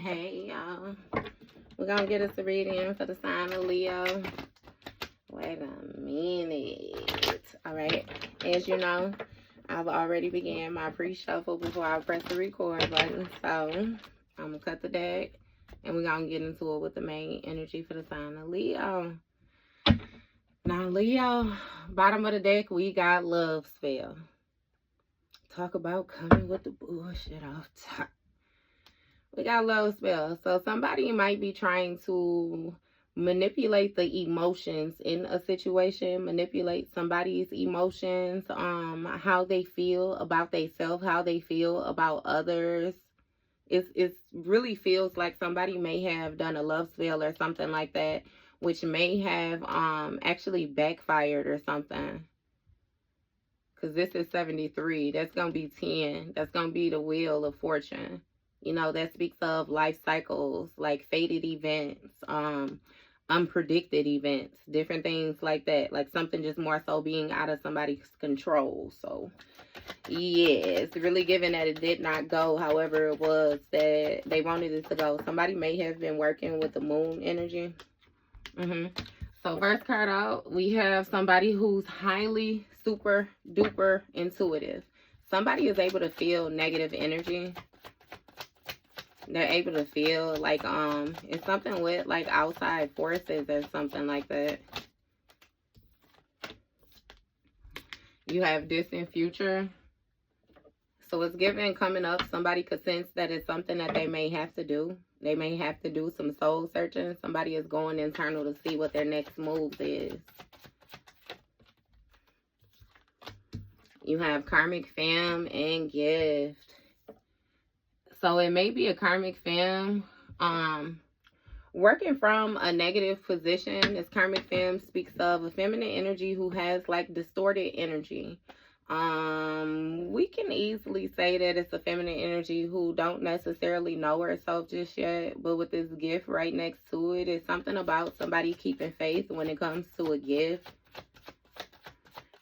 Hey y'all, we're gonna get us a reading for the sign of Leo. Wait a minute. All right, as you know, I've already began my pre-shuffle before I press the record button, so I'm gonna cut the deck and we're gonna get into it with the main energy for the sign of Leo. Now Leo, bottom of the deck, we got love spell. Talk about coming with the bullshit off top. We got love spell. So somebody might be trying to manipulate the emotions in a situation, manipulate somebody's emotions, how they feel about themselves, how they feel about others. It really feels like somebody may have done a love spell or something like that, which may have actually backfired or something. Because this is 73. That's going to be 10. That's going to be the wheel of fortune. You know, that speaks of life cycles, like fated events, unpredicted events, different things like that. Like something just more so being out of somebody's control. So, yeah, it's really given that it did not go however it was that they wanted it to go. Somebody may have been working with the moon energy. So first card out, we have somebody who's highly super duper intuitive. Somebody is able to feel negative energy. They're able to feel like it's something with like outside forces or something like that. You have distant future. So it's given coming up, somebody could sense that it's something that they may have to do. They may have to do some soul searching. Somebody is going internal to see what their next move is. You have karmic fam and gift. So it may be a karmic fam working from a negative position. This karmic fam speaks of a feminine energy who has like distorted energy. We can easily say that it's a feminine energy who don't necessarily know herself just yet, but with this gift right next to it, it's something about somebody keeping faith when it comes to a gift,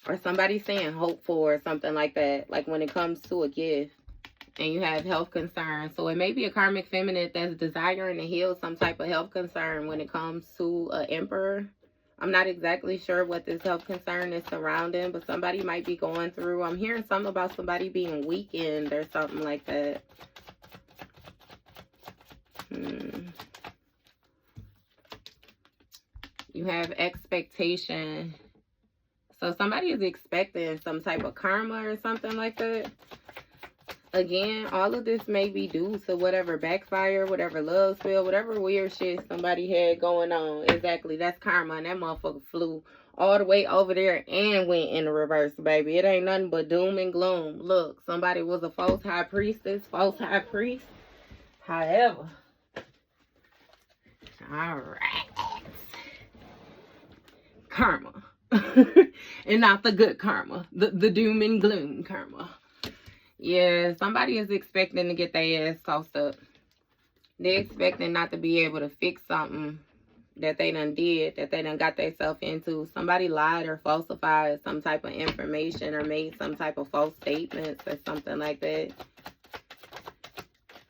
or somebody saying hopeful or something like that, like when it comes to a gift. And you have health concerns. So it may be a karmic feminine that's desiring to heal some type of health concern when it comes to an emperor. I'm not exactly sure what this health concern is surrounding, but somebody might be going through. I'm hearing something about somebody being weakened or something like that. You have expectation. So somebody is expecting some type of karma or something like that. Again, all of this may be due to whatever backfire, whatever love spell, whatever weird shit somebody had going on. Exactly, that's karma, and that motherfucker flew all the way over there and went in the reverse, baby. It ain't nothing but doom and gloom. Look, somebody was a false high priestess, false high priest. However, all right, karma, and not the good karma, the doom and gloom karma. Yeah, somebody is expecting to get their ass tossed up. They're expecting not to be able to fix something that they done did, that they done got themselves into. Somebody lied or falsified some type of information or made some type of false statements or something like that.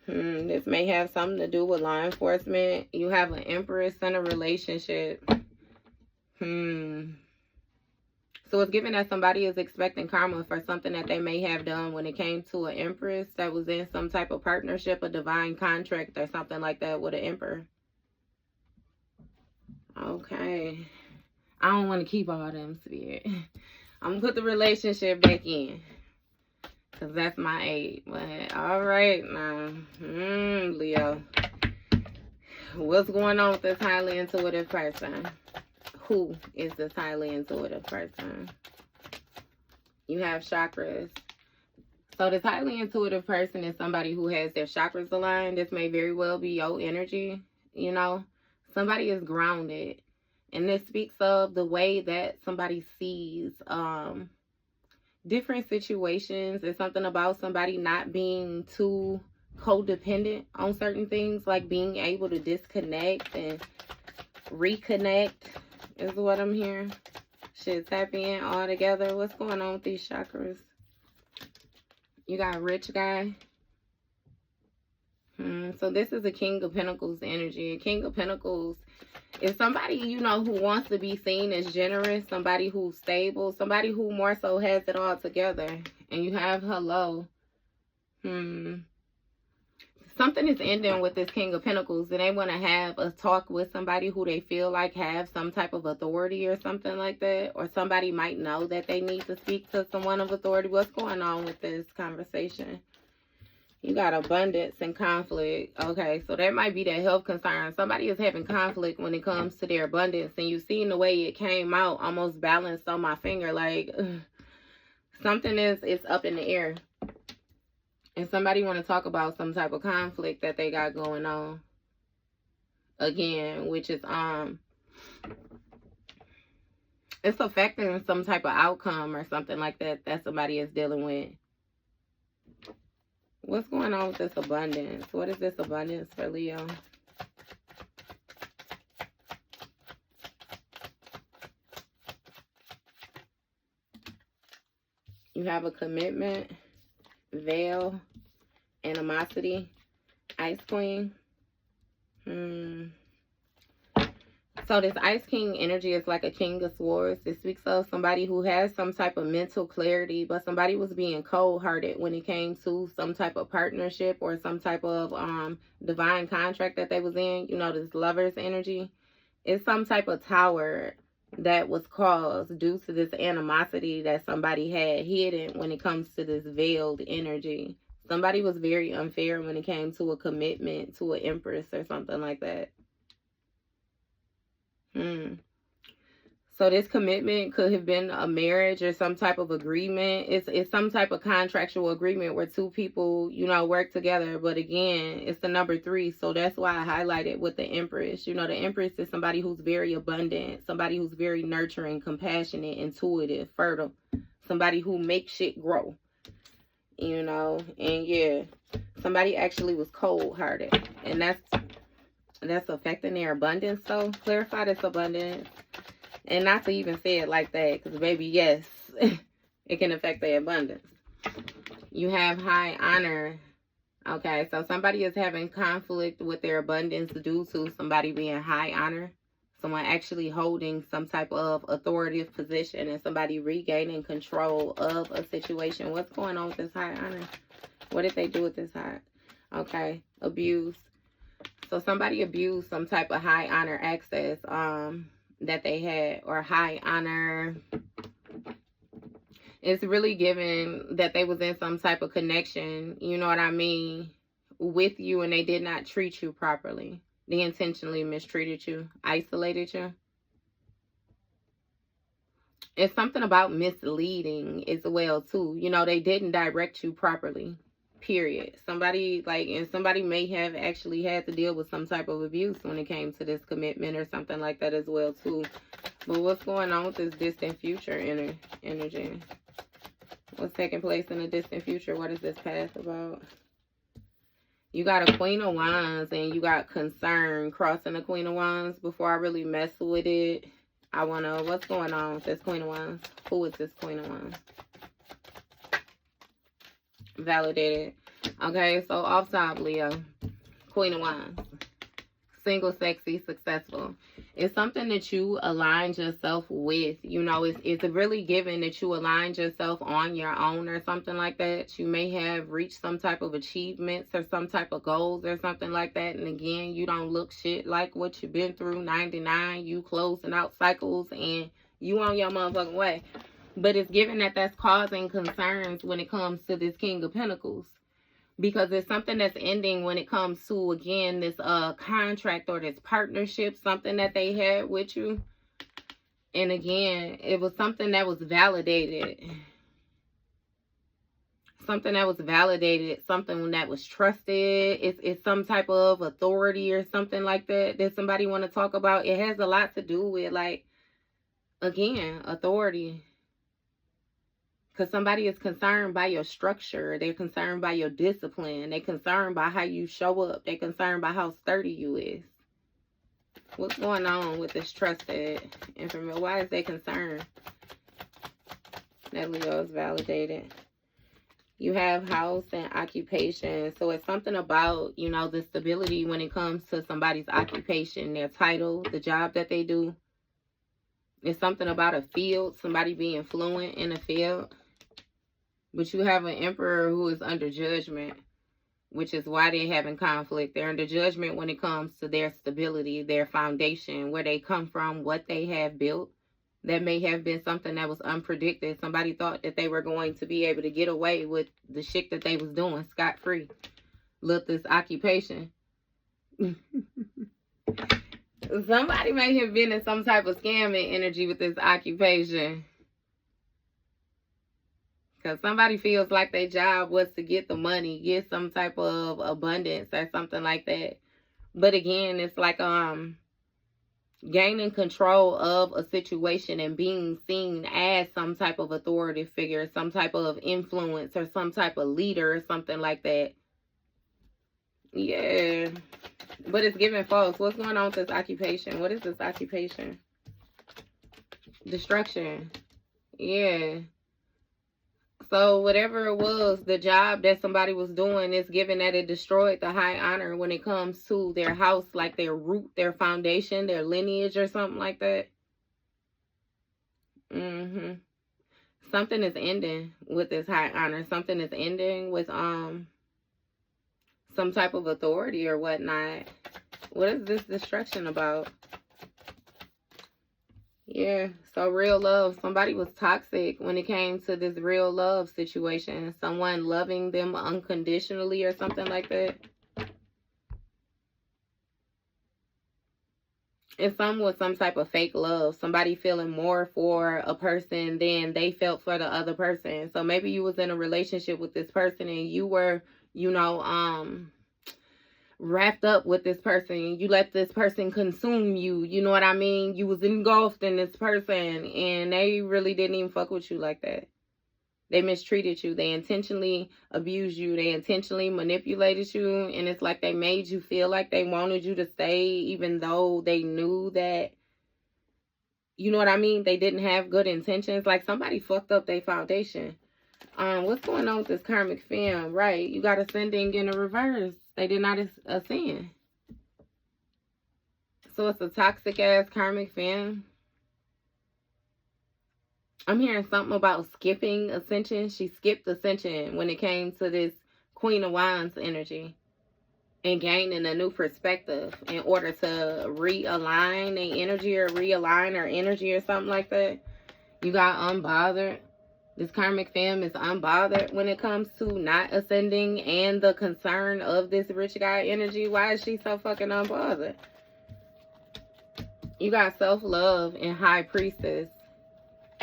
This may have something to do with law enforcement. You have an Empress in a relationship. So it's given that somebody is expecting karma for something that they may have done when it came to an Empress that was in some type of partnership, a divine contract or something like that with an Emperor. Okay. I don't want to keep all them, Spirit. I'm going to put the relationship back in, because that's my aid. But all right now. Leo. What's going on with this highly intuitive person? Who is this highly intuitive person? You have chakras. So this highly intuitive person is somebody who has their chakras aligned. This may very well be your energy, you know. Somebody is grounded. And this speaks of the way that somebody sees different situations. There's something about somebody not being too codependent on certain things, like being able to disconnect and reconnect. Is what I'm hearing. Shit, tap in all together. What's going on with these chakras? You got rich guy. So this is a King of Pentacles energy. A King of Pentacles is somebody, you know, who wants to be seen as generous, somebody who's stable, somebody who more so has it all together. And you have hello. Something is ending with this King of Pentacles, and they want to have a talk with somebody who they feel like have some type of authority or something like that. Or somebody might know that they need to speak to someone of authority. What's going on with this conversation? You got abundance and conflict. Okay, so that might be their health concern. Somebody is having conflict when it comes to their abundance. And you've seen the way it came out almost balanced on my finger. Like, something is up in the air. And somebody want to talk about some type of conflict that they got going on. Again, which is, it's affecting some type of outcome or something like that that somebody is dealing with. What's going on with this abundance? What is this abundance for Leo? You have a commitment, veil, animosity, Ice Queen. So this Ice King energy is like a King of Swords. It speaks of somebody who has some type of mental clarity, but somebody was being cold-hearted when it came to some type of partnership or some type of divine contract that they was in. You know, this Lover's energy. It's some type of tower that was caused due to this animosity that somebody had hidden when it comes to this veiled energy. Somebody was very unfair when it came to a commitment to an Empress or something like that. So this commitment could have been a marriage or some type of agreement. It's some type of contractual agreement where two people, you know, work together. But again, it's the number 3. So that's why I highlighted with the Empress. You know, the Empress is somebody who's very abundant, somebody who's very nurturing, compassionate, intuitive, fertile, somebody who makes shit grow. You know, and yeah, somebody actually was cold-hearted, and that's affecting their abundance. So clarify this abundance, and not to even say it like that, because baby, yes, it can affect their abundance. You have high honor. Okay, so somebody is having conflict with their abundance due to somebody being high honor, someone actually holding some type of authoritative position, and somebody regaining control of a situation. What's going on with this high honor? What did they do with this high? Okay, abuse. So somebody abused some type of high honor access that they had, or high honor. It's really given that they was in some type of connection, you know what I mean, with you, and they did not treat you properly. They intentionally mistreated you, isolated you. It's something about misleading as well, too. You know, they didn't direct you properly, period. Somebody, like, and somebody may have actually had to deal with some type of abuse when it came to this commitment or something like that as well, too. But what's going on with this distant future energy? What's taking place in the distant future? What is this path about? You got a Queen of Wands and you got concern crossing the Queen of Wands. Before I really mess with it, I want to, what's going on with this Queen of Wands? Who is this Queen of Wands? Validated. Okay, so off top, Leo. Queen of Wands. Single, sexy, successful. It's something that you aligned yourself with. You know, it's really given that you aligned yourself on your own or something like that. You may have reached some type of achievements or some type of goals or something like that. And again, you don't look shit like what you've been through. 99, you closing out cycles and you on your motherfucking way. But it's given that that's causing concerns when it comes to this King of Pentacles. Because it's something that's ending when it comes to, again, this contract or this partnership, something that they had with you. And again, it was something that was validated. Something that was validated, something that was trusted. It's some type of authority or something like that somebody want to talk about. It has a lot to do with, like, again, authority. Because somebody is concerned by your structure. They're concerned by your discipline. They're concerned by how you show up. They're concerned by how sturdy you is. What's going on with this trusted information? Why is they concerned that Leo is validated? You have house and occupation. So it's something about, you know, the stability when it comes to somebody's occupation, their title, the job that they do. It's something about a field, somebody being fluent in a field. But you have an emperor who is under judgment, which is why they're having conflict. They're under judgment when it comes to their stability, their foundation, where they come from, what they have built. That may have been something that was unpredicted. Somebody thought that they were going to be able to get away with the shit that they was doing scot-free. Look, this occupation. Somebody may have been in some type of scamming energy with this occupation. Because somebody feels like their job was to get the money, get some type of abundance or something like that. But again, it's like gaining control of a situation and being seen as some type of authority figure, some type of influence or some type of leader or something like that. Yeah. But it's giving false. What's going on with this occupation? What is this occupation? Destruction. Yeah. So whatever it was, the job that somebody was doing is given that it destroyed the high honor when it comes to their house, like their root, their foundation, their lineage or something like that. Something is ending with this high honor. Something is ending with some type of authority or whatnot. What is this destruction about? Yeah, so real love. Somebody was toxic when it came to this real love situation. Someone loving them unconditionally or something like that. And some with some type of fake love. Somebody feeling more for a person than they felt for the other person. So maybe you was in a relationship with this person and you were, you know, wrapped up with this person. You let this person consume you. You know what I mean? You was engulfed in this person and they really didn't even fuck with you like that. They mistreated you. They intentionally abused you. They intentionally manipulated you. And it's like they made you feel like they wanted you to stay even though they knew that, you know what I mean? They didn't have good intentions. Like somebody fucked up their foundation. What's going on with this karmic film? Right. You got ascending in a reverse. They did not ascend. So it's a toxic ass karmic fan. I'm hearing something about skipping ascension. She skipped ascension when it came to this Queen of Wands energy. And gaining a new perspective in order to realign the energy or realign her energy or something like that. You got unbothered. This karmic femme is unbothered when it comes to not ascending and the concern of this rich guy energy. Why is she so fucking unbothered? You got self-love and high priestess.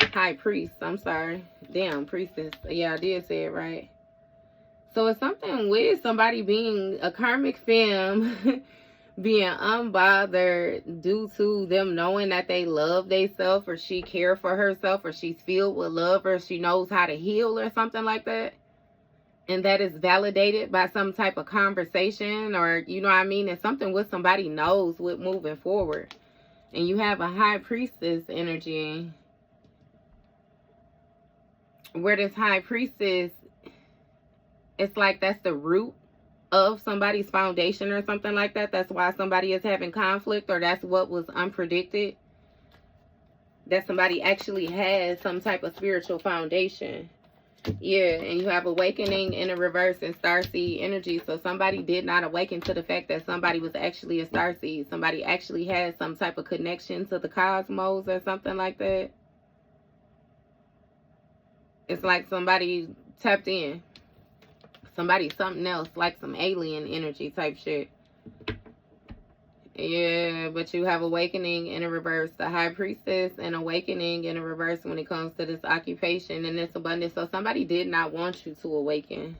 High priest, I'm sorry. Damn, priestess. Yeah, I did say it right. So it's something with somebody being a karmic femme being unbothered due to them knowing that they love themselves or she care for herself or she's filled with love or she knows how to heal or something like that. And that is validated by some type of conversation or, you know what I mean? It's something with somebody knows with moving forward. And you have a high priestess energy where this high priestess, it's like that's the root of somebody's foundation or something like that. That's why somebody is having conflict or that's what was unpredicted. That somebody actually has some type of spiritual foundation. Yeah, and you have awakening in a reverse and starseed energy. So somebody did not awaken to the fact that somebody was actually a starseed. Somebody actually has some type of connection to the cosmos or something like that. It's like somebody tapped in. Somebody something else, like some alien energy type shit. Yeah, but you have awakening in a reverse. The high priestess and awakening in a reverse when it comes to this occupation and this abundance. So somebody did not want you to awaken.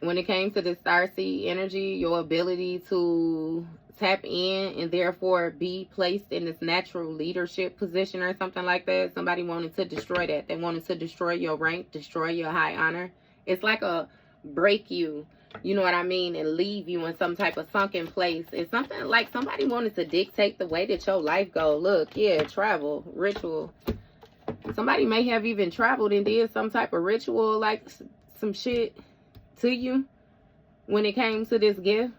When it came to this starseed energy, your ability to tap in and therefore be placed in this natural leadership position or something like that. Somebody wanted to destroy that. They wanted to destroy your rank, destroy your high honor. It's like a break you, you know what I mean, and leave you in some type of sunken place. It's something like somebody wanted to dictate the way that your life goes. Look, yeah, travel, ritual. Somebody may have even traveled and did some type of ritual, like some shit to you when it came to this gift.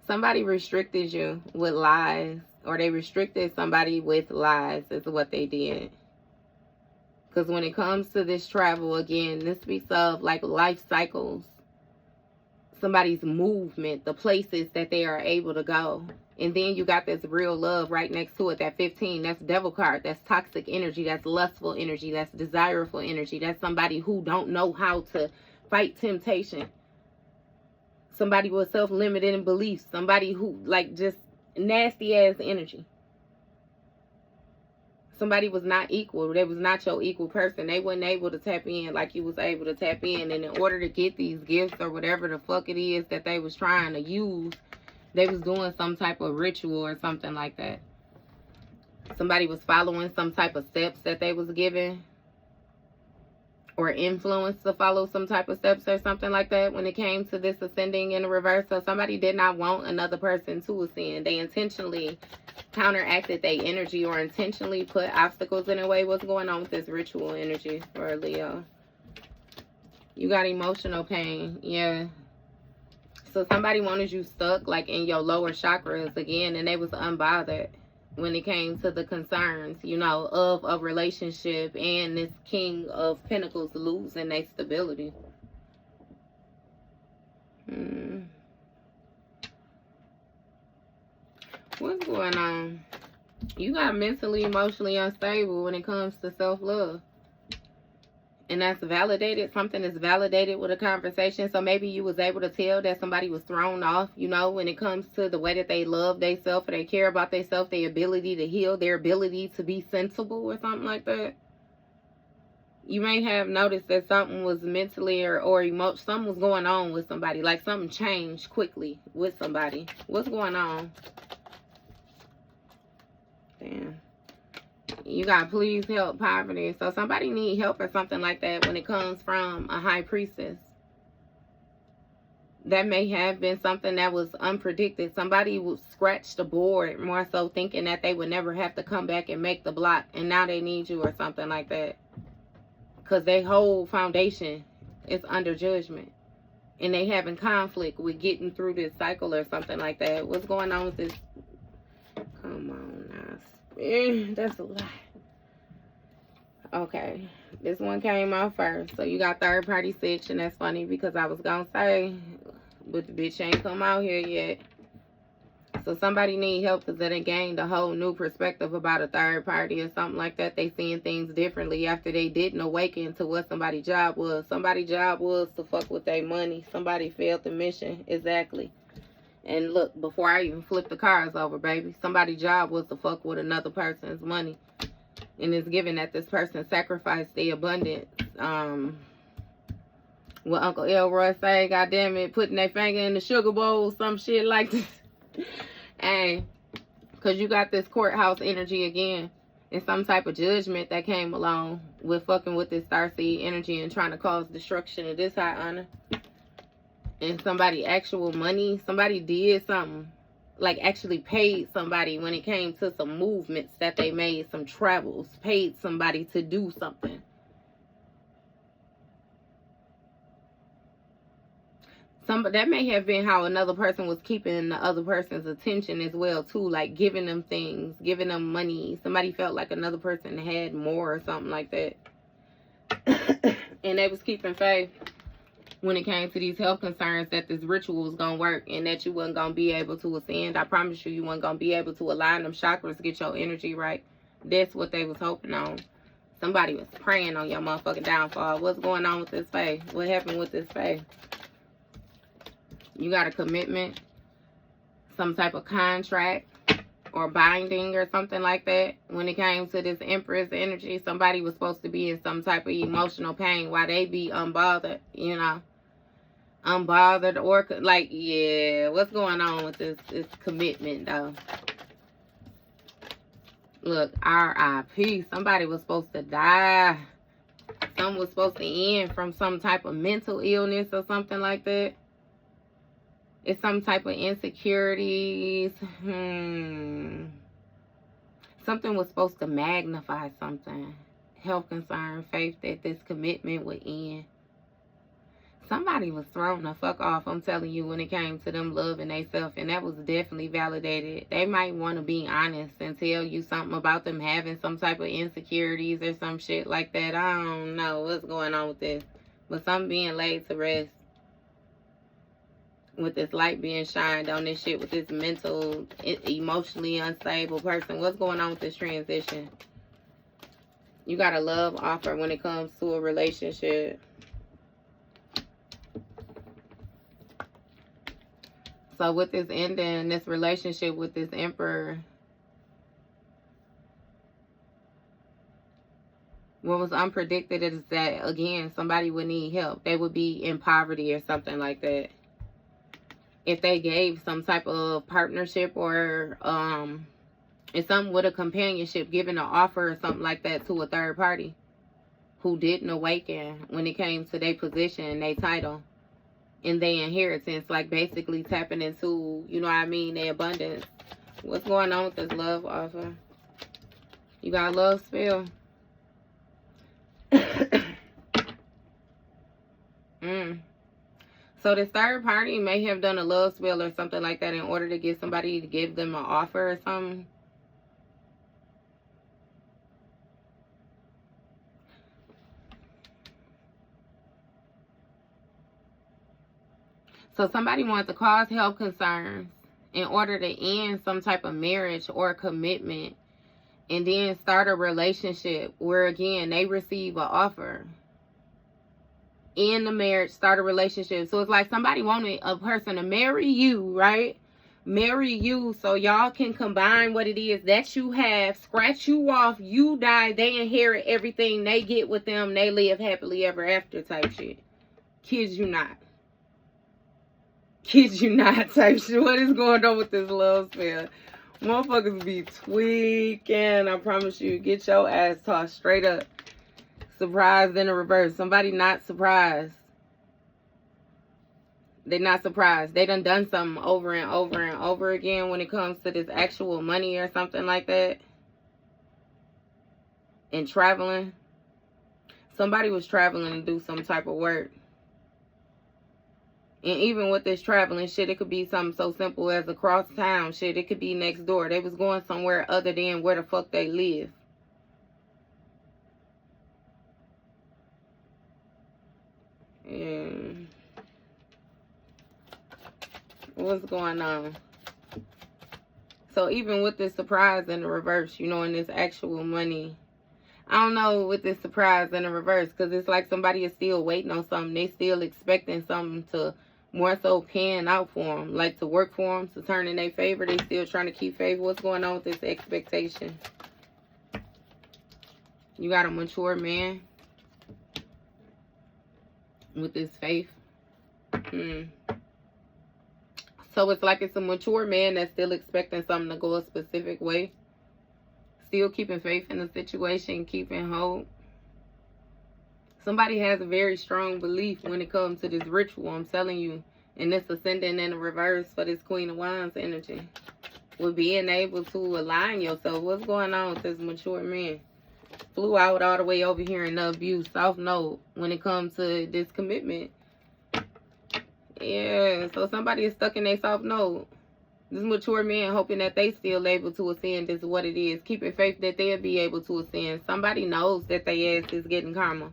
Somebody restricted you with lies, or they restricted somebody with lies is what they did. Because when it comes to this travel, again, this speaks of like life cycles, somebody's movement, the places that they are able to go. And then you got this real love right next to it, that 15. That's devil card. That's toxic energy. That's lustful energy. That's desireful energy. That's somebody who don't know how to fight temptation. Somebody with self-limiting beliefs. Somebody who, like, just nasty-ass energy. Somebody was not equal. They was not your equal person. They wasn't able to tap in like you was able to tap in. And in order to get these gifts or whatever the fuck it is that they was trying to use, they was doing some type of ritual or something like that. Somebody was following some type of steps that they was given, or influenced to follow some type of steps or something like that when it came to this ascending in the reverse. So somebody did not want another person to ascend. They intentionally counteracted their energy, or intentionally put obstacles in the way. What's going on with this ritual energy for Leo? You got emotional pain. Yeah. So somebody wanted you stuck like in your lower chakras again, and they was unbothered when it came to the concerns, you know, of a relationship and this King of Pentacles losing their stability. What's going on? You got mentally, emotionally unstable when it comes to self-love. And that's validated. Something is validated with a conversation. So maybe you was able to tell that somebody was thrown off, you know, when it comes to the way that they love themselves, or they care about themselves, their ability to heal, their ability to be sensible or something like that. You may have noticed that something was mentally or something was going on with somebody. Like something changed quickly with somebody. What's going on? Damn. You got please help, poverty. So somebody need help or something like that when it comes from a high priestess. That may have been something that was unpredicted. Somebody would scratch the board more so, thinking that they would never have to come back and make the block, and now they need you or something like that. Because their whole foundation is under judgment. And they having conflict with getting through this cycle or something like that. What's going on with this? Come on now. That's a lot. Okay, this one came out first. So you got third party section. That's funny because I was gonna say, but the bitch ain't come out here yet. So somebody need help because they gained a whole new perspective about a third party or something like that. They seeing things differently after they didn't awaken to what somebody's job was. Somebody's job was to fuck with their money. Somebody failed the mission. Exactly. And look, before I even flip the cards over, baby, somebody's job was to fuck with another person's money. And it's given that this person sacrificed their abundance. What Uncle Elroy say, goddamn it, putting their finger in the sugar bowl, some shit like this. Hey, because you got this courthouse energy again. And some type of judgment that came along with fucking with this starseed energy and trying to cause destruction of this high honor. And somebody actual money, somebody did something, like actually paid somebody when it came to some movements that they made, some travels, paid somebody to do something. That may have been how another person was keeping the other person's attention as well too, like giving them things, giving them money. Somebody felt like another person had more or something like that. And they was keeping faith when it came to these health concerns that this ritual was going to work and that you wasn't going to be able to ascend. I promise you, you wasn't going to be able to align them chakras, get your energy right. That's what they was hoping on. Somebody was praying on your motherfucking downfall. What's going on with this faith? What happened with this faith? You got a commitment, some type of contract or binding or something like that. When it came to this Empress energy, somebody was supposed to be in some type of emotional pain while they be unbothered, you know. Unbothered or like, yeah, what's going on with this commitment though? Look, RIP. Somebody was supposed to die. Someone was supposed to end from some type of mental illness or something like that. It's some type of insecurities. Something was supposed to magnify something. Health concern, faith that this commitment would end. Somebody was thrown the fuck off, I'm telling you, when it came to them loving themselves, and that was definitely validated. They might want to be honest and tell you something about them having some type of insecurities or some shit like that. I don't know what's going on with this, but something being laid to rest. With this light being shined on this shit, with this mental, emotionally unstable person. What's going on with this transition? You got a love offer when it comes to a relationship. So with this ending, this relationship with this Emperor, what was unpredicted is that, again, somebody would need help. They would be in poverty or something like that. If they gave some type of partnership or it's something with a companionship, giving an offer or something like that to a third party who didn't awaken when it came to their position, their title, and their inheritance, like basically tapping into, you know what I mean, their abundance. What's going on with this love offer? You got a love spell. So this third party may have done a love spell or something like that in order to get somebody to give them an offer or something. So somebody wants to cause health concerns in order to end some type of marriage or commitment, and then start a relationship where, again, they receive an offer. In the marriage, start a relationship. So it's like somebody wanted a person to marry you, right? Marry you so y'all can combine what it is that you have, scratch you off, you die, they inherit everything, they get with them, they live happily ever after type shit. Kid you not. Kid you not type shit. What is going on with this love spell? Motherfuckers be tweaking. I promise you. Get your ass tossed straight up. Surprised in the reverse. Somebody not surprised. They're not surprised. They done something over and over and over again when it comes to this actual money or something like that. And traveling. Somebody was traveling to do some type of work. And even with this traveling shit, it could be something so simple as across town shit. It could be next door. They was going somewhere other than where the fuck they live. And what's going on? So even with this surprise in the reverse, you know, in this actual money, I don't know with this surprise in the reverse, because it's like somebody is still waiting on something. They still expecting something to more so pan out for them, like to work for them, to turn in their favor. They still trying to keep favor. What's going on with this expectation? You got a mature man with this faith. So it's like it's a mature man that's still expecting something to go a specific way. Still keeping faith in the situation, keeping hope. Somebody has a very strong belief when it comes to this ritual, I'm telling you. And this ascending in the reverse for this Queen of Wands energy. With being able to align yourself. What's going on with this mature man? Flew out all the way over here in the abuse, soft note, when it comes to this commitment. Yeah, so somebody is stuck in their soft note. This mature man hoping that they still able to ascend is what it is. Keeping faith that they'll be able to ascend. Somebody knows that their ass is getting karma.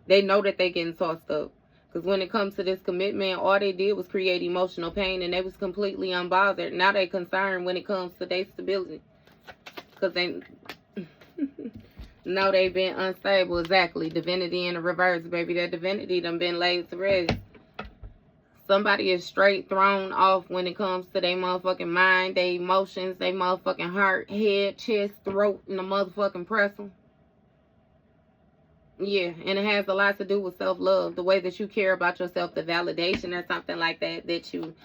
They know that they getting tossed up. Because when it comes to this commitment, all they did was create emotional pain, and they was completely unbothered. Now they concerned when it comes to their stability. Because they know they've been unstable. Exactly. Divinity in the reverse, baby. That divinity done been laid to rest. Somebody is straight thrown off when it comes to their motherfucking mind, their emotions, their motherfucking heart, head, chest, throat, and the motherfucking pretzel. Yeah, and it has a lot to do with self-love. The way that you care about yourself, the validation or something like that that you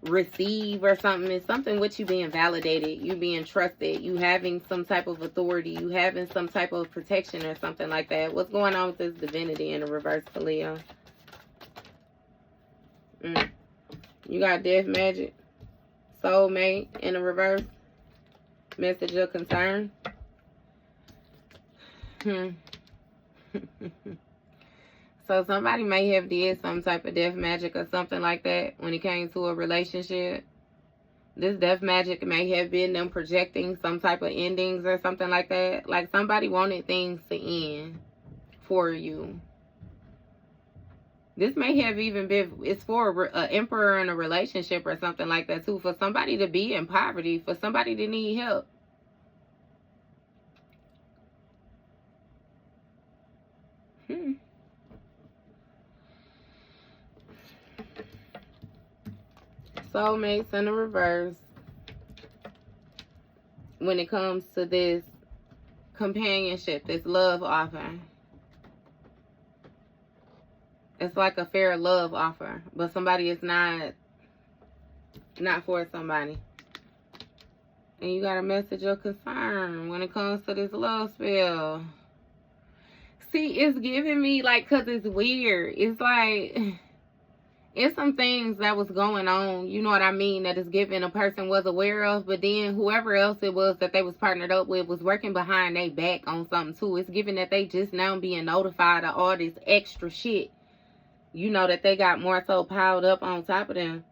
receive or something. It's something with you being validated, you being trusted, you having some type of authority, you having some type of protection or something like that. What's going on with this divinity in the reverse for Leo? You got death magic, soulmate in the reverse, message of concern. So somebody may have did some type of death magic or something like that when it came to a relationship. This death magic may have been them projecting some type of endings or something like that. Like somebody wanted things to end for you. This may have even been, it's for an emperor in a relationship or something like that too. For somebody to be in poverty, for somebody to need help. Soulmates in the reverse. When it comes to this companionship, this love offer. It's like a fair love offer, but somebody is not for somebody. And you got a message of concern when it comes to this love spell. See, it's giving me like, cause it's weird. It's like, it's some things that was going on, you know what I mean, that is given a person was aware of, but then whoever else it was that they was partnered up with was working behind their back on something too. It's given that they just now being notified of all this extra shit, you know, that they got more so piled up on top of them.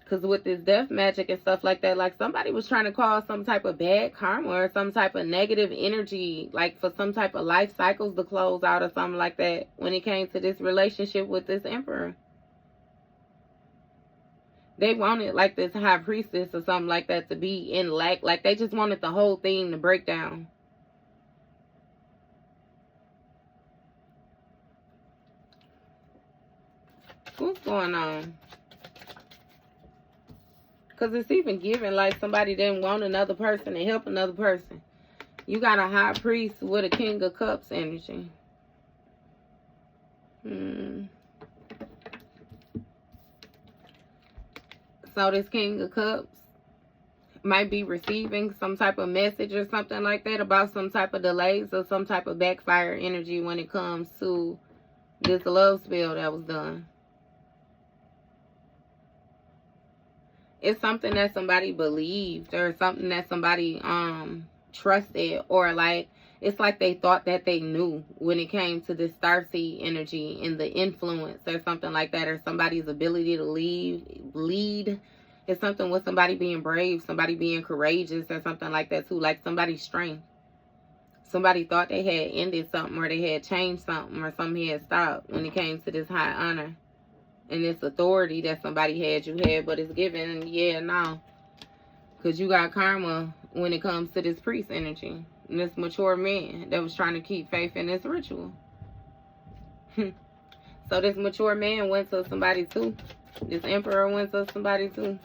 Because with this death magic and stuff like that, like somebody was trying to cause some type of bad karma or some type of negative energy, like for some type of life cycles to close out or something like that when it came to this relationship with this emperor. They wanted like this high priestess or something like that to be in lack. Like they just wanted the whole thing to break down. What's going on? Because it's even given like somebody didn't want another person to help another person. You got a high priest with a king of cups energy. So this king of cups might be receiving some type of message or something like that about some type of delays or some type of backfire energy when it comes to this love spell that was done. It's something that somebody believed or something that somebody trusted, or like it's like they thought that they knew when it came to this starseed energy and the influence or something like that, or somebody's ability to lead. It's something with somebody being brave, somebody being courageous or something like that too, like somebody's strength. Somebody thought they had ended something or they had changed something or something had stopped when it came to this high honor and this authority that somebody had you had, but it's given, yeah, no. Because you got karma when it comes to this priest energy. And this mature man that was trying to keep faith in this ritual. So this mature man went to somebody too. This emperor went to somebody too.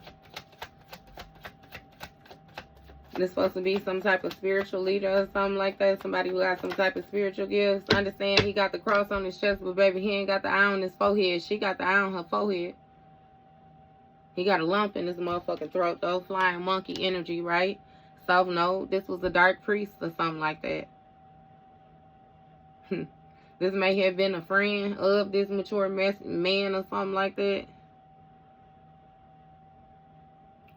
This supposed to be some type of spiritual leader or something like that. Somebody who got some type of spiritual gifts. Understand he got the cross on his chest, but baby, he ain't got the eye on his forehead. She got the eye on her forehead. He got a lump in his motherfucking throat, though. Flying monkey energy, right? So, no, this was a dark priest or something like that. This may have been a friend of this mature man or something like that.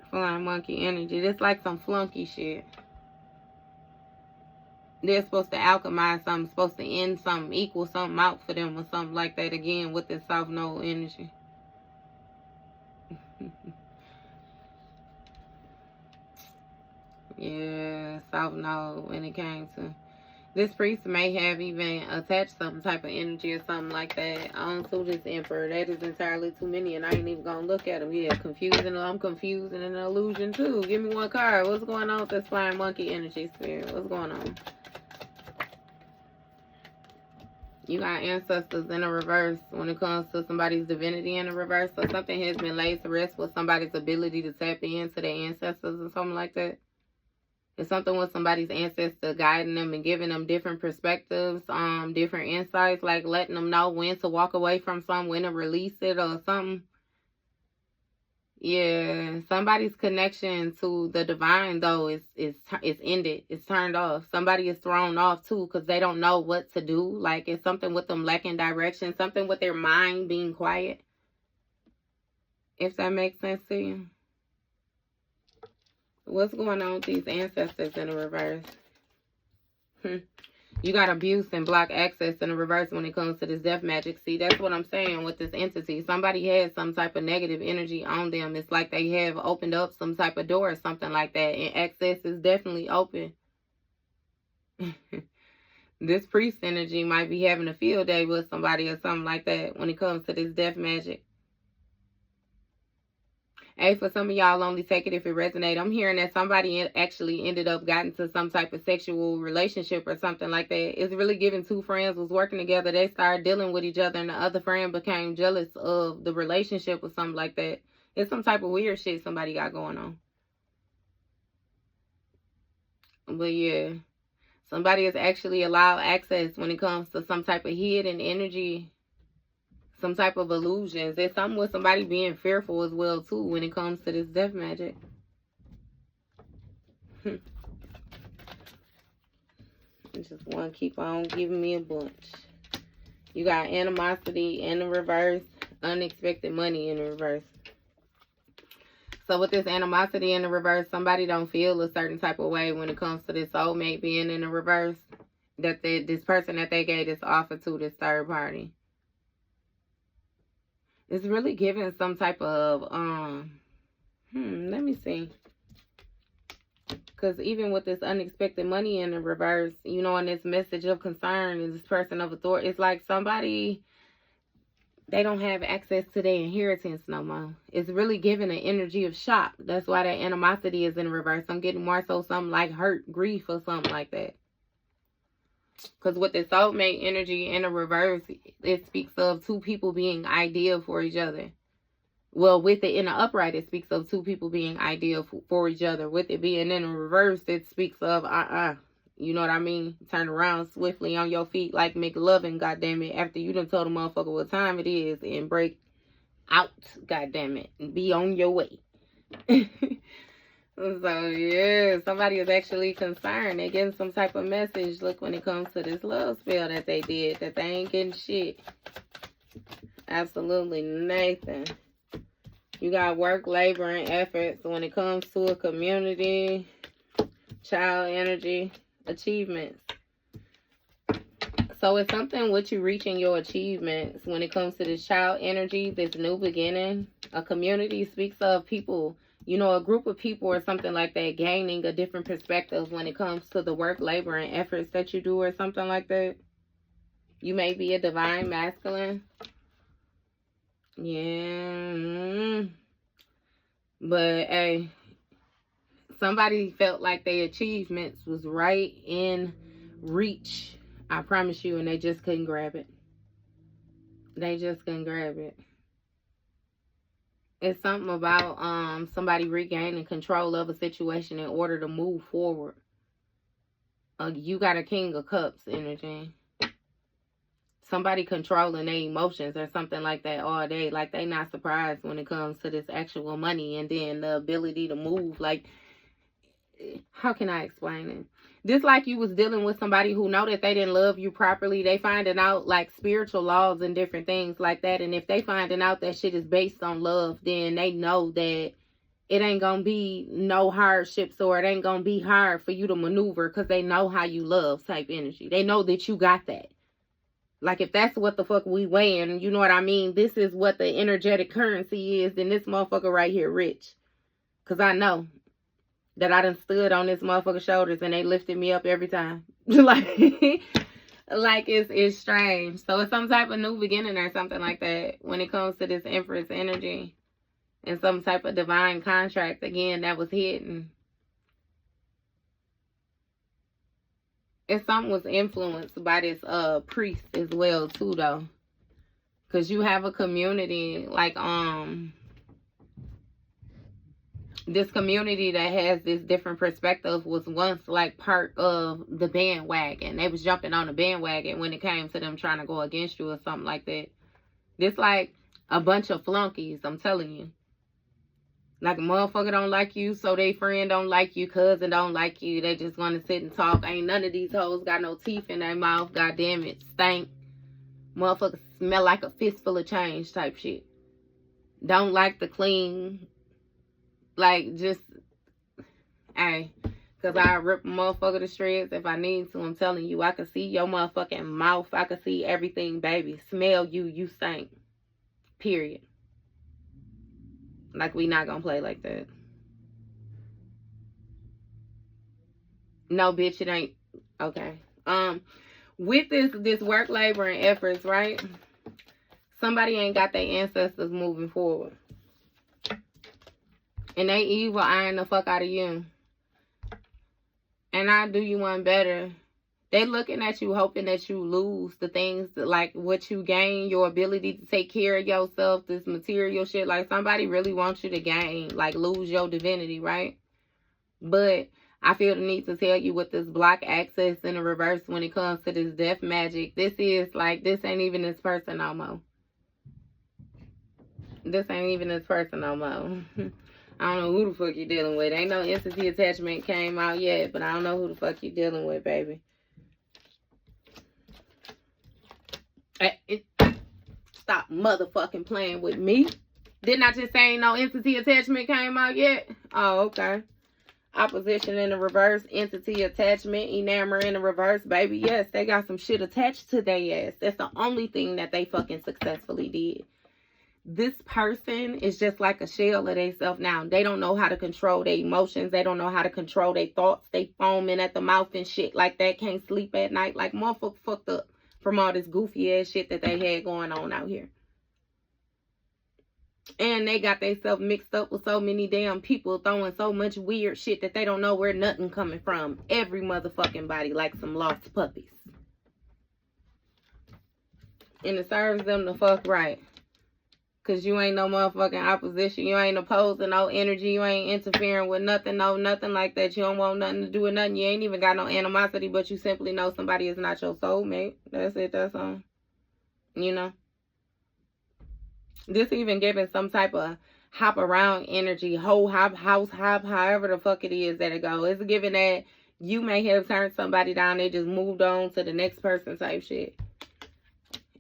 Flying monkey energy. This like some flunky shit. They're supposed to alchemize something, supposed to end something, equal something out for them or something like that again with this South Node energy. Yeah, South Node when it came to this priest may have even attached some type of energy or something like that onto this emperor. That is entirely too many, and I ain't even gonna look at them. Yeah, confusing. I'm confused and an illusion too. Give me one card. What's going on with this flying monkey energy spirit? What's going on? You got ancestors in the reverse when it comes to somebody's divinity in the reverse. So something has been laid to rest with somebody's ability to tap into their ancestors or something like that. It's something with somebody's ancestor guiding them and giving them different perspectives, different insights, like letting them know when to walk away from something, when to release it or something. Yeah, somebody's connection to the divine, though, is ended. It's turned off. Somebody is thrown off, too, because they don't know what to do. Like, it's something with them lacking direction, something with their mind being quiet. If that makes sense to you. What's going on with these ancestors in the reverse? You got abuse and block access in the reverse when it comes to this death magic. See, that's what I'm saying with this entity. Somebody has some type of negative energy on them. It's like they have opened up some type of door or something like that. And access is definitely open. This priest energy might be having a field day with somebody or something like that when it comes to this death magic. Hey, for some of y'all, only take it if it resonates. I'm hearing that somebody actually ended up getting to some type of sexual relationship or something like that. It's really giving two friends was working together. They started dealing with each other, and the other friend became jealous of the relationship or something like that. It's some type of weird shit somebody got going on. But yeah, somebody has actually allowed access when it comes to some type of hidden energy, some type of illusions. There's something with somebody being fearful as well, too, when it comes to this death magic. I just want to keep on giving me a bunch. You got animosity in the reverse, unexpected money in the reverse. So with this animosity in the reverse, somebody don't feel a certain type of way when it comes to this soulmate being in the reverse. That this person that they gave this offer to, this third party. It's really giving some type of, let me see. Because even with this unexpected money in the reverse, you know, and this message of concern and this person of authority, it's like somebody, they don't have access to their inheritance no more. It's really giving an energy of shock. That's why that animosity is in reverse. I'm getting more so something like hurt, grief, or something like that. Because with the soulmate energy in the reverse, it speaks of two people being ideal for each other. Well, with it in the upright, it speaks of two people being ideal for each other. With it being in the reverse, it speaks of, you know what I mean? Turn around swiftly on your feet like McLovin, goddammit, after you done told a motherfucker what time it is and break out, goddammit, and be on your way. So, yeah, somebody is actually concerned. They're getting some type of message. Look, when it comes to this love spell that they did, that they ain't getting shit. Absolutely nothing. You got work, labor, and efforts when it comes to a community, child energy, achievements. So, it's something with you reaching your achievements when it comes to this child energy, this new beginning. A community speaks of people, you know, a group of people or something like that, gaining a different perspective when it comes to the work, labor, and efforts that you do or something like that. You may be a divine masculine. Yeah. But, hey, somebody felt like their achievements was right in reach. I promise you, and they just couldn't grab it. They just couldn't grab it. It's something about somebody regaining control of a situation in order to move forward. You got a King of Cups energy. Somebody controlling their emotions or something like that all day. Like they not surprised when it comes to this actual money and then the ability to move. Like, how can I explain it? Just like you was dealing with somebody who know that they didn't love you properly. They finding out like spiritual laws and different things like that. And if they finding out that shit is based on love, then they know that it ain't gonna be no hardships or it ain't gonna be hard for you to maneuver because they know how you love type energy. They know that you got that. Like if that's what the fuck we weighing, you know what I mean? This is what the energetic currency is, then this motherfucker right here rich. Because I know that I done stood on this motherfucker's shoulders and they lifted me up every time. like it's strange. So it's some type of new beginning or something like that when it comes to this Empress energy. And some type of divine contract, again, that was hidden. If something was influenced by this priest as well, too, though. Because you have a community, like, this community that has this different perspective was once like part of the bandwagon. They was jumping on the bandwagon when it came to them trying to go against you or something like that. This like a bunch of flunkies, I'm telling you. Like a motherfucker don't like you, so they friend don't like you, cousin don't like you. They just want to sit and talk. Ain't none of these hoes got no teeth in their mouth. God damn it, stank. Motherfuckers smell like a fistful of change type shit. Don't like the clean. Like, just, hey, Because I rip a motherfucker to shreds if I need to. I'm telling you, I can see your motherfucking mouth. I can see everything, baby. Smell you. You stink. Period. Like, we not gonna play like that. No, bitch, it ain't. Okay. With this work, labor, and efforts, right? Somebody ain't got their ancestors moving forward. And they evil eyeing the fuck out of you. And I do you one better. They looking at you, hoping that you lose the things that, like, what you gain, your ability to take care of yourself, this material shit. Like, somebody really wants you to gain, like, lose your divinity, right? But I feel the need to tell you with this block access in the reverse when it comes to this death magic. This is, like, this ain't even this person no more. This ain't even this person no more. I don't know who the fuck you dealing with. Ain't no entity attachment came out yet, but I don't know who the fuck you dealing with, baby. Stop motherfucking playing with me. Didn't I just say ain't no entity attachment came out yet? Oh, okay. Opposition in the reverse, entity attachment, enamor in the reverse, baby. Yes, they got some shit attached to their ass. That's the only thing that they fucking successfully did. This person is just like a shell of themselves now. They don't know how to control their emotions. They don't know how to control their thoughts. They foaming at the mouth and shit like that. Can't sleep at night. Like, motherfucker fucked up from all this goofy ass shit that they had going on out here. And they got themselves mixed up with so many damn people throwing so much weird shit that they don't know where nothing coming from. Every motherfucking body like some lost puppies. And it serves them the fuck right. Because you ain't no motherfucking opposition. You ain't opposing no energy. You ain't interfering with nothing. No, nothing like that. You don't want nothing to do with nothing. You ain't even got no animosity, but you simply know somebody is not your soulmate. That's it. That's all. You know? This even giving some type of hop around energy. Whole hop, house hop, however the fuck it is that it go. It's giving that you may have turned somebody down. They just moved on to the next person type shit.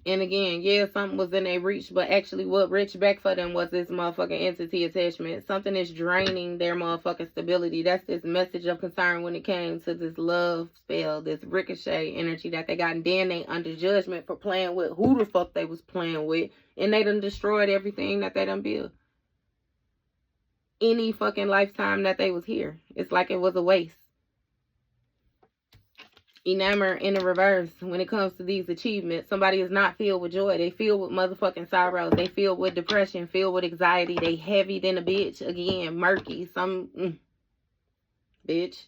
And again, yeah, something was in their reach, but actually what reached back for them was this motherfucking entity attachment. Something is draining their motherfucking stability. That's this message of concern when it came to this love spell, this ricochet energy that they got. And then they under judgment for playing with who the fuck they was playing with. And they done destroyed everything that they done built. Any fucking lifetime that they was here. It's like it was a waste. Enamor in the reverse when it comes to these achievements. Somebody is not filled with joy. They filled with motherfucking sorrows. They filled with depression, filled with anxiety. They heavy than a bitch. Again, murky. Bitch.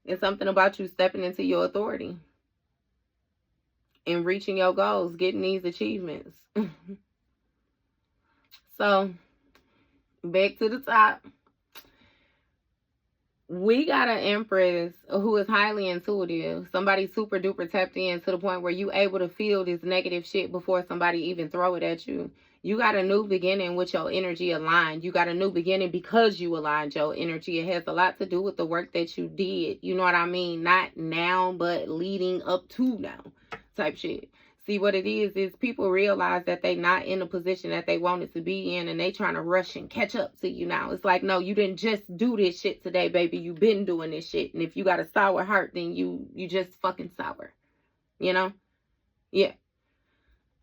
It's something about you stepping into your authority and reaching your goals, getting these achievements. So, back to the top. We got an Empress who is highly intuitive. Somebody super duper tapped in to the point where you able to feel this negative shit before somebody even throw it at you. You got a new beginning with your energy aligned. You got a new beginning because you aligned your energy. It has a lot to do with the work that you did. You know what I mean? Not now, but leading up to now type shit. See, what it is people realize that they not in the position that they wanted to be in, and they trying to rush and catch up to you now. It's like, no, you didn't just do this shit today, baby. You been doing this shit. And if you got a sour heart, then you just fucking sour. You know? Yeah.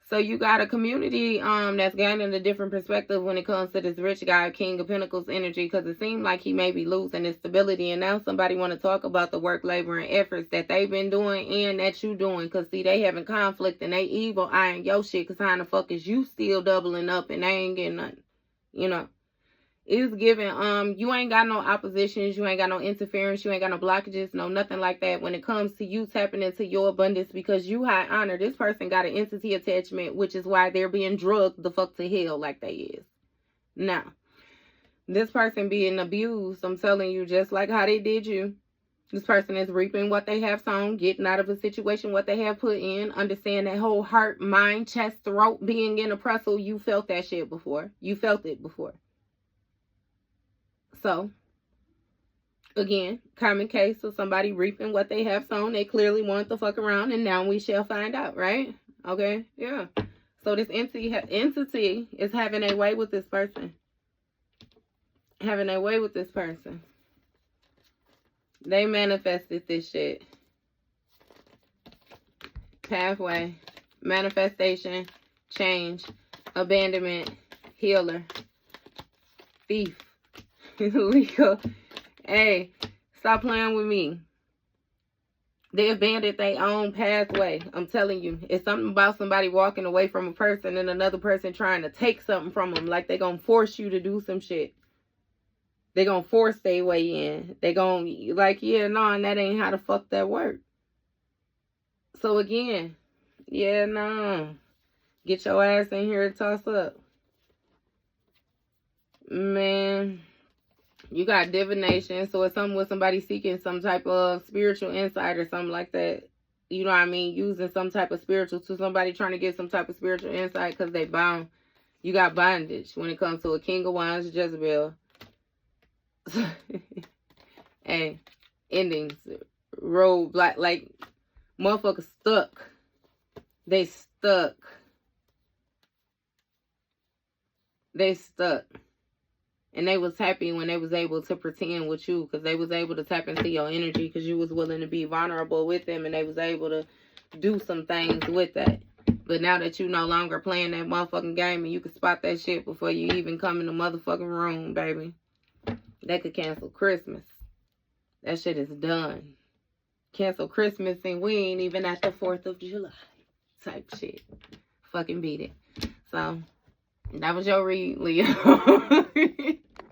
So you got a community that's gaining a different perspective when it comes to this rich guy, King of Pentacles energy, because it seems like he may be losing his stability. And now somebody want to talk about the work, labor, and efforts that they've been doing and that you doing. Because, see, they having conflict and they evil eyeing your shit because how the fuck is you still doubling up and they ain't getting nothing. You know? It's giving, you ain't got no oppositions, you ain't got no interference, you ain't got no blockages, no nothing like that when it comes to you tapping into your abundance because you high honor. This person got an entity attachment, which is why they're being drugged the fuck to hell like they is. Now, this person being abused, I'm telling you, just like how they did you. This person is reaping what they have sown, getting out of a situation what they have put in. Understand that whole heart, mind, chest, throat being in a pretzel. You felt that shit before. You felt it before. So, again, karmic case of somebody reaping what they have sown. They clearly want to fuck around, and now we shall find out, right? Okay, yeah. So this entity is having a way with this person. Having a way with this person. They manifested this shit. Pathway, manifestation, change, abandonment, healer, thief, Leo. Hey, stop playing with me. They abandoned their own pathway. I'm telling you. It's something about somebody walking away from a person and another person trying to take something from them. Like they gonna force you to do some shit. They gonna force their way in. They gonna, like, yeah, no, and that ain't how the fuck that work. So again, yeah, no. Get your ass in here and toss up. Man, you got divination. So it's something with somebody seeking some type of spiritual insight or something like that. You know what I mean? Using some type of spiritual to somebody trying to get some type of spiritual insight because they bound. You got bondage when it comes to a King of Wands, Jezebel. Hey, endings, road, like motherfuckers stuck. They stuck. They stuck. And they was happy when they was able to pretend with you because they was able to tap into your energy because you was willing to be vulnerable with them and they was able to do some things with that. But now that you no longer playing that motherfucking game and you can spot that shit before you even come in the motherfucking room, baby. They could cancel Christmas. That shit is done. Cancel Christmas and we ain't even at the 4th of July type shit. Fucking beat it. So, that was your read, Leo.